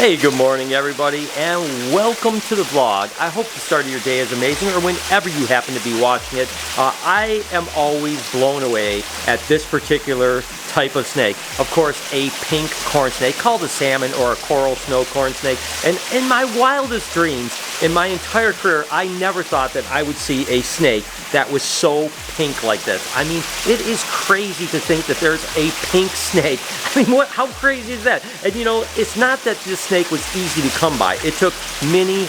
Hey, good morning everybody, and welcome to the vlog. I hope the start of your day is amazing, or whenever you happen to be watching it. I am always blown away at this particular type of snake. Of course, a pink corn snake called a salmon or a coral snow corn snake. And in my wildest dreams, in my entire career, I never thought that I would see a snake that was so pink like this. I mean, it is crazy to think that there's a pink snake. I mean, how crazy is that? And you know, it's not that this snake was easy to come by. It took many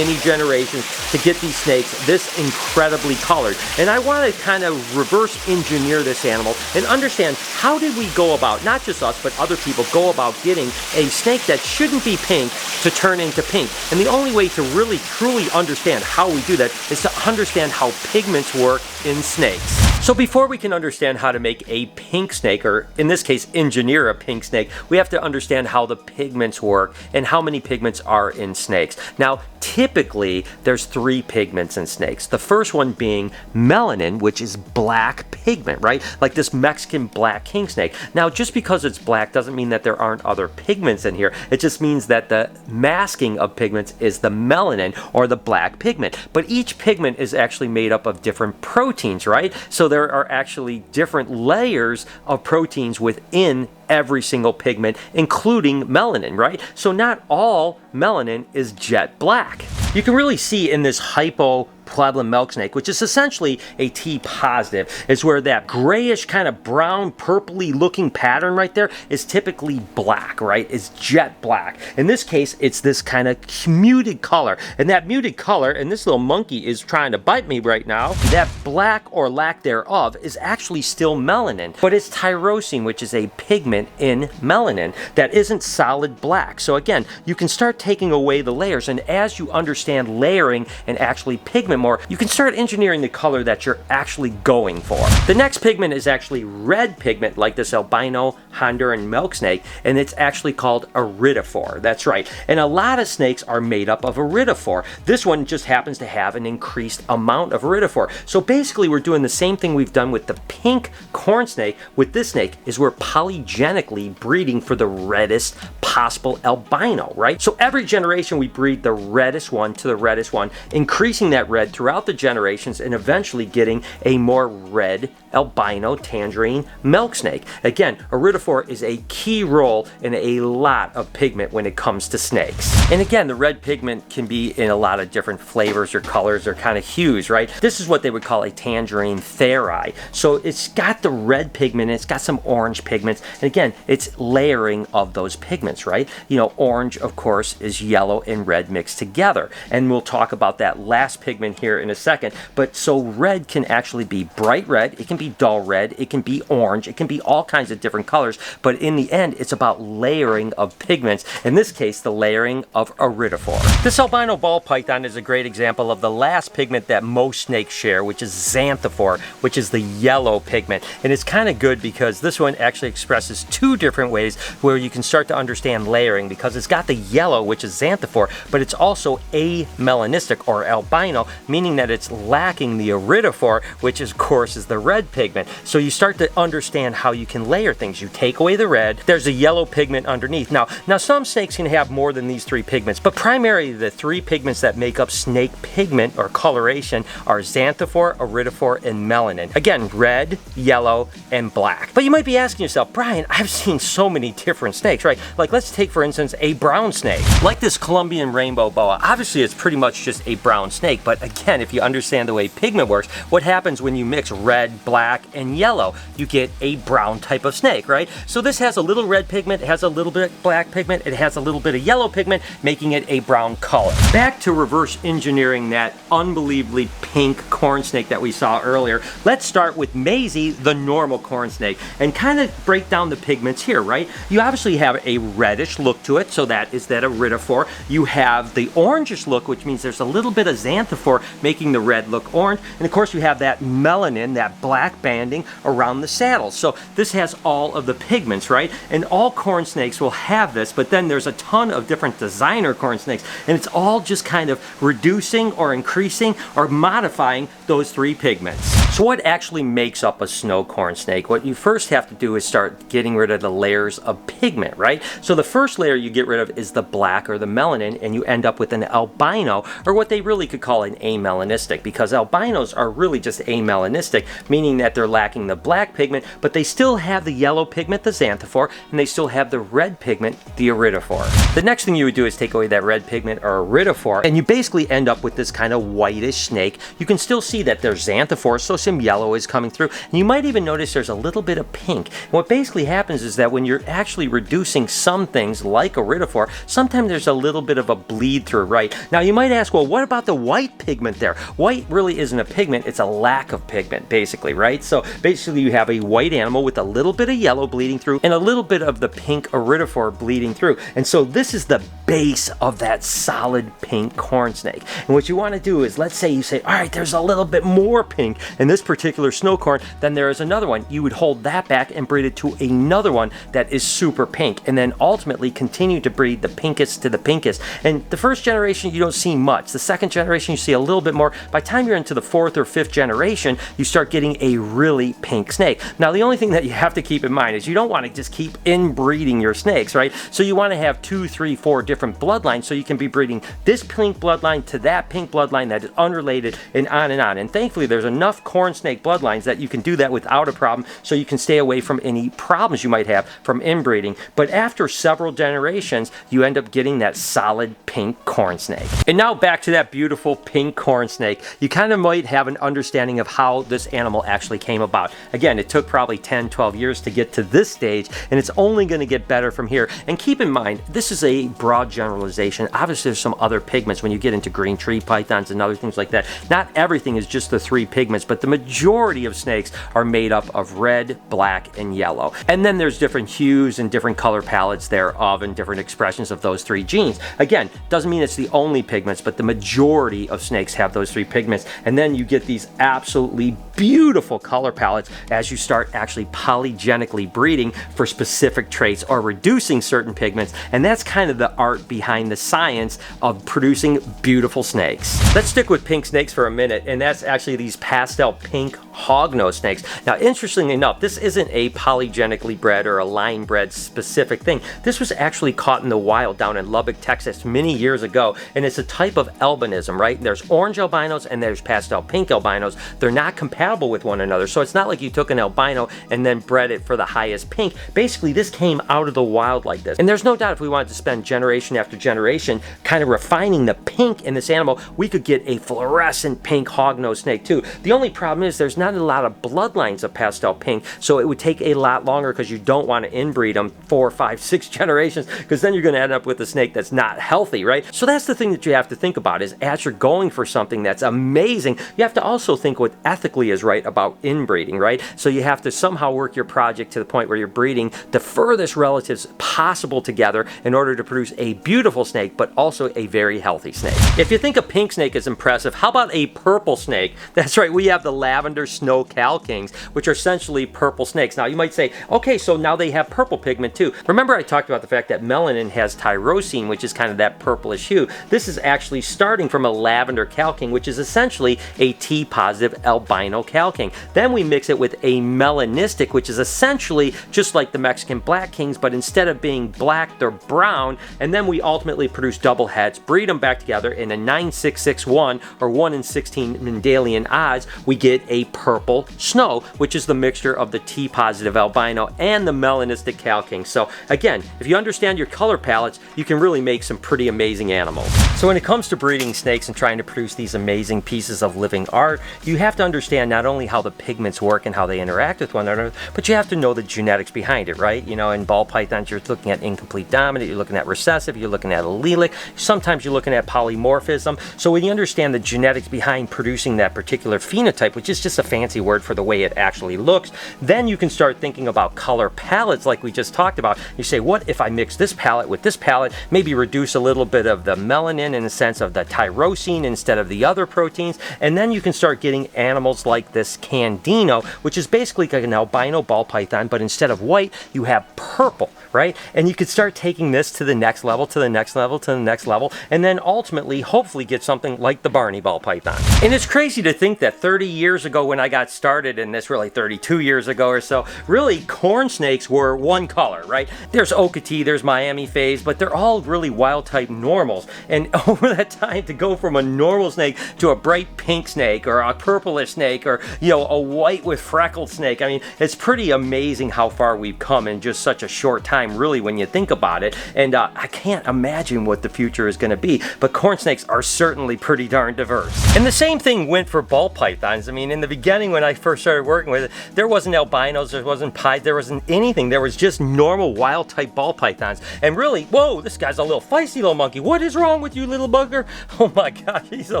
generations to get these snakes this incredibly colored. And I want to kind of reverse engineer this animal and understand, how did we go about, not just us, but other people go about getting a snake that shouldn't be pink to turn into pink? And the only way to really truly understand how we do that is to understand how pigments work in snakes. So before we can understand how to make a pink snake, or in this case engineer a pink snake, we have to understand how the pigments work and how many pigments are in snakes. Now typically there's 3 pigments in snakes. The first one being melanin, which is black pigment, right? Like this Mexican black king snake. Now just because it's black doesn't mean that there aren't other pigments in here. It just means that the masking of pigments is the melanin or the black pigment. But each pigment is actually made up of different proteins, right? So there are actually different layers of proteins within every single pigment, including melanin, right? So not all melanin is jet black. You can really see in this hypoplebelin milk snake, which is essentially a T positive, is where that grayish kind of brown purpley looking pattern right there is typically black, right? It's jet black. In this case, it's this kind of muted color. And that muted color, and this little monkey is trying to bite me right now, that black or lack thereof is actually still melanin, but it's tyrosine, which is a pigment in melanin that isn't solid black. So again, you can start taking away the layers, and as you understand layering and actually pigment more, you can start engineering the color that you're actually going for. The next pigment is actually red pigment, like this albino Honduran milk snake, and it's actually called iridophore. That's right. And a lot of snakes are made up of iridophore. This one just happens to have an increased amount of iridophore. So basically we're doing the same thing we've done with the pink corn snake. With this snake is we're polygenically breeding for the reddest possible albino, right? So every generation we breed the reddest one to the reddest one, increasing that red throughout the generations and eventually getting a more red albino tangerine milk snake. Again, iridophore is a key role in a lot of pigment when it comes to snakes. And again, the red pigment can be in a lot of different flavors or colors or kind of hues, right? This is what they would call a tangerine theri. So it's got the red pigment, it's got some orange pigments, and again, it's layering of those pigments, right? You know, orange, of course, is yellow and red mixed together. And we'll talk about that last pigment here in a second. But so red can actually be bright red, it can be dull red, it can be orange, it can be all kinds of different colors, but in the end it's about layering of pigments, in this case the layering of iridophore. This albino ball python is a great example of the last pigment that most snakes share, which is xanthophore, which is the yellow pigment. And it's kind of good because this one actually expresses 2 different ways where you can start to understand layering, because it's got the yellow, which is xanthophore, but it's also amelanistic or albino, meaning that it's lacking the iridophore, which of course is the red pigment. So you start to understand how you can layer things. You take away the red, there's a yellow pigment underneath. Now some snakes can have more than these 3 pigments, but primarily the 3 pigments that make up snake pigment or coloration are xanthophore, iridophore, and melanin. Again, red, yellow, and black. But you might be asking yourself, Brian, I've seen so many different snakes, right? Like let's take for instance a brown snake. Like this Colombian rainbow boa. Obviously it's pretty much just a brown snake, but again, if you understand the way pigment works, what happens when you mix red, black, and yellow? You get a brown type of snake, right? So this has a little red pigment, it has a little bit of black pigment, it has a little bit of yellow pigment, making it a brown color. Back to reverse engineering that unbelievably pink corn snake that we saw earlier, let's start with Maisie, the normal corn snake, and kind of break down the pigments here, right? You obviously have a reddish look to it, so that is that iridophore. You have the orangish look, which means there's a little bit of xanthophore making the red look orange, and of course you have that melanin, that black banding around the saddle. So this has all of the pigments, right? And all corn snakes will have this, but then there's a ton of different designer corn snakes, and it's all just kind of reducing or increasing or modifying those 3 pigments. So what actually makes up a snow corn snake? What you first have to do is start getting rid of the layers of pigment, right? So the first layer you get rid of is the black or the melanin, and you end up with an albino, or what they really could call an amelanistic, because albinos are really just amelanistic, meaning that they're lacking the black pigment, but they still have the yellow pigment, the xanthophore, and they still have the red pigment, the iridophore. The next thing you would do is take away that red pigment or iridophore, and you basically end up with this kind of whitish snake. You can still see that there's xanthophore, so some yellow is coming through, and you might even notice there's a little bit of pink. And what basically happens is that when you're actually reducing some things like iridophore, sometimes there's a little bit of a bleed through, right? Now you might ask, well, what about the white pigment there? White really isn't a pigment, it's a lack of pigment, basically, right? So basically you have a white animal with a little bit of yellow bleeding through and a little bit of the pink iridophore bleeding through. And so this is the base of that solid pink corn snake. And what you want to do is, let's say you say, all right, there's a little bit more pink in this particular snow corn, then there is another one. You would hold that back and breed it to another one that is super pink, and then ultimately continue to breed the pinkest to the pinkest. And the first generation, you don't see much. The second generation, you see a little bit more. By the time you're into the fourth or fifth generation, you start getting a really pink snake. Now, the only thing that you have to keep in mind is you don't want to just keep inbreeding your snakes, right? So you want to have 2, 3, 4 different bloodlines, so you can be breeding this pink bloodline to that pink bloodline that is unrelated, and on and on. And thankfully, there's enough corn snake bloodlines that you can do that without a problem, so you can stay away from any problems you might have from inbreeding. But after several generations, you end up getting that solid pink corn snake. And now back to that beautiful pink corn snake. You kind of might have an understanding of how this animal actually came about. Again, it took probably 10, 12 years to get to this stage, and it's only going to get better from here. And keep in mind, this is a broad generalization. Obviously, there's some other pigments when you get into green tree pythons and other things like that. Not everything is just the 3 pigments, but the majority of snakes are made up of red, black, and yellow. And then there's different hues and different color palettes thereof and different expressions of those 3 genes. Again, doesn't mean it's the only pigments, but the majority of snakes have those 3 pigments. And then you get these absolutely beautiful color palettes as you start actually polygenically breeding for specific traits or reducing certain pigments. And that's kind of the art behind the science of producing beautiful snakes. Let's stick with pink snakes for a minute, and that's actually these pastel pink hognose snakes. Now, interestingly enough, this isn't a polygenically bred or a line bred specific thing. This was actually caught in the wild down in Lubbock, Texas many years ago, and it's a type of albinism, right? There's orange albinos and there's pastel pink albinos. They're not compatible with one another, so it's not like you took an albino and then bred it for the highest pink. Basically, this came out of the wild like this. And there's no doubt if we wanted to spend generation after generation kind of refining the pink in this animal, we could get a fluorescent pink hognose snake too. The only problem is there's not a lot of bloodlines of pastel pink, so it would take a lot longer because you don't want to inbreed them 4, 5, 6 generations, because then you're going to end up with a snake that's not healthy, right? So that's the thing that you have to think about, is as you're going for something that's amazing, you have to also think what ethically is right about inbreeding, right? So you have to somehow work your project to the point where you're breeding the furthest relatives possible together in order to produce a beautiful snake, but also a very healthy snake. If you think a pink snake is impressive, how about a purple snake? That's right, we have the lavender snow cow kings, which are essentially purple snakes. Now you might say, okay, so now they have purple pigment too. Remember I talked about the fact that melanin has tyrosine, which is kind of that purplish hue. This is actually starting from a lavender cow king, which is essentially a T positive albino cow king. Then we mix it with a melanistic, which is essentially just like the Mexican black kings, but instead of being black, they're brown. And then we ultimately produce double heads, breed them back together in a 9-6-6-1 or 1 in 16 Mendelian odds. We get a purple snow, which is the mixture of the T positive albino and the melanistic cow king. So again, if you understand your color palettes, you can really make some pretty amazing animals. So when it comes to breeding snakes and trying to produce these amazing pieces of living art, you have to understand not only how the pigments work and how they interact with one another, but you have to know the genetics behind it, right? You know, in ball pythons, you're looking at incomplete dominant, you're looking at recessive, you're looking at allelic, sometimes you're looking at polymorphism. So when you understand the genetics behind producing that particular phenotype, which is just a fancy word for the way it actually looks, then you can start thinking about color palettes like we just talked about. You say, what if I mix this palette with this palette, maybe reduce a little bit of the melanin in the sense of the tyrosine instead of the other proteins, and then you can start getting animals like this Candino, which is basically like an albino ball python, but instead of white, you have purple, right? And you could start taking this to the next level, to the next level, to the next level, and then ultimately, hopefully get something like the Barney ball python. And it's crazy to think that 30 years years ago when I got started in this, really 32 years ago or so, really corn snakes were one color, right? There's Okatee, there's Miami phase, but they're all really wild type normals. And over that time, to go from a normal snake to a bright pink snake or a purplish snake or, you know, a white with freckled snake, I mean, it's pretty amazing how far we've come in just such a short time, really, when you think about it. And I can't imagine what the future is going to be, but corn snakes are certainly pretty darn diverse. And the same thing went for ball pythons. I mean, in the beginning when I first started working with it, there wasn't albinos, there wasn't pies, there wasn't anything. There was just normal wild type ball pythons. And really, whoa, this guy's a little feisty little monkey. What is wrong with you, little bugger? Oh my gosh, he's a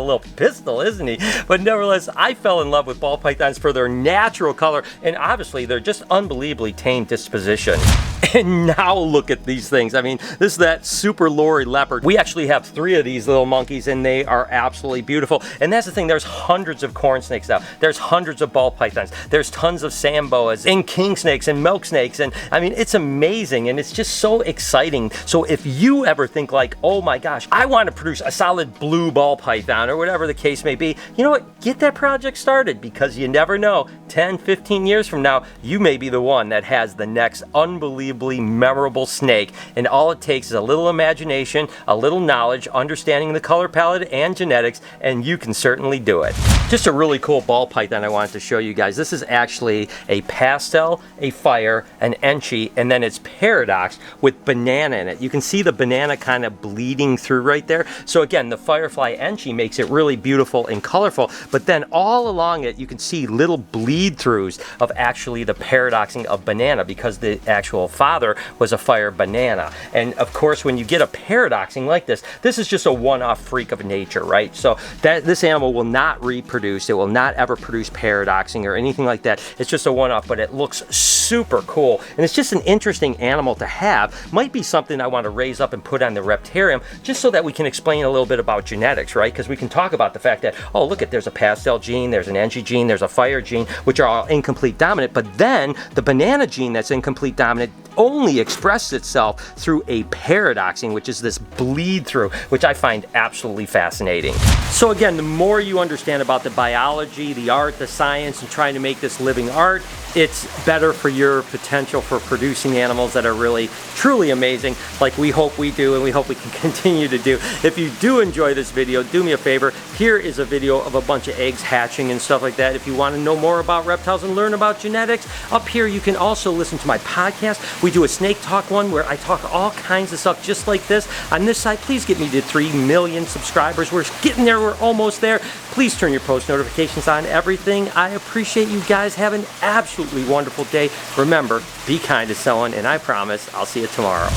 little pistol, isn't he? But nevertheless, I fell in love with ball pythons for their natural color, and obviously they're just unbelievably tame disposition. And now look at these things. I mean, this is that super lorry leopard. We actually have 3 of these little monkeys, and they are absolutely beautiful. And that's the thing, there's hundreds of corn snakes now. There's hundreds of ball pythons. There's tons of samboas and king snakes and milk snakes. And I mean, it's amazing, and it's just so exciting. So if you ever think like, oh my gosh, I want to produce a solid blue ball python or whatever the case may be, you know what? Get that project started, because you never know. 10, 15 years from now, you may be the one that has the next unbelievably memorable snake. And all it takes is a little imagination, a little knowledge, understanding the color palette and genetics, and you can certainly do it. Just a really cool ball python I wanted to show you guys. This is actually a pastel, a fire, an enchi, and then it's paradox with banana in it. You can see the banana kind of bleeding through right there. So again, the firefly enchi makes it really beautiful and colorful, but then all along it you can see little bleed throughs of actually the paradoxing of banana, because the actual father was a fire banana. And of course, when you get a paradoxing like this, this is just a one-off freak of nature, right? So that this animal will not reproduce. It will not ever produce paradoxing or anything like that. It's just a one-off, but it looks super cool. And it's just an interesting animal to have. Might be something I want to raise up and put on the reptarium, just so that we can explain a little bit about genetics, right? Because we can talk about the fact that, oh, look at, there's a pastel gene, there's an enchi gene, there's a fire gene, which are all incomplete dominant, but then the banana gene that's incomplete dominant only expresses itself through a paradoxing, which is this bleed through, which I find absolutely fascinating. So again, the more you understand about the biology, the art, the science, and trying to make this living art, it's better for your potential for producing animals that are really, truly amazing, like we hope we do, and we hope we can continue to do. If you do enjoy this video, do me a favor. Here is a video of a bunch of eggs hatching and stuff like that. If you want to know more about reptiles and learn about genetics, up here you can also listen to my podcast. We do a snake talk one where I talk all kinds of stuff just like this. On this side, please get me to 3 million subscribers. We're getting there. We're almost there. Please turn your post notifications on, everything. I appreciate you guys. Have an absolutely wonderful day. Remember, be kind to someone, and I promise I'll see you tomorrow.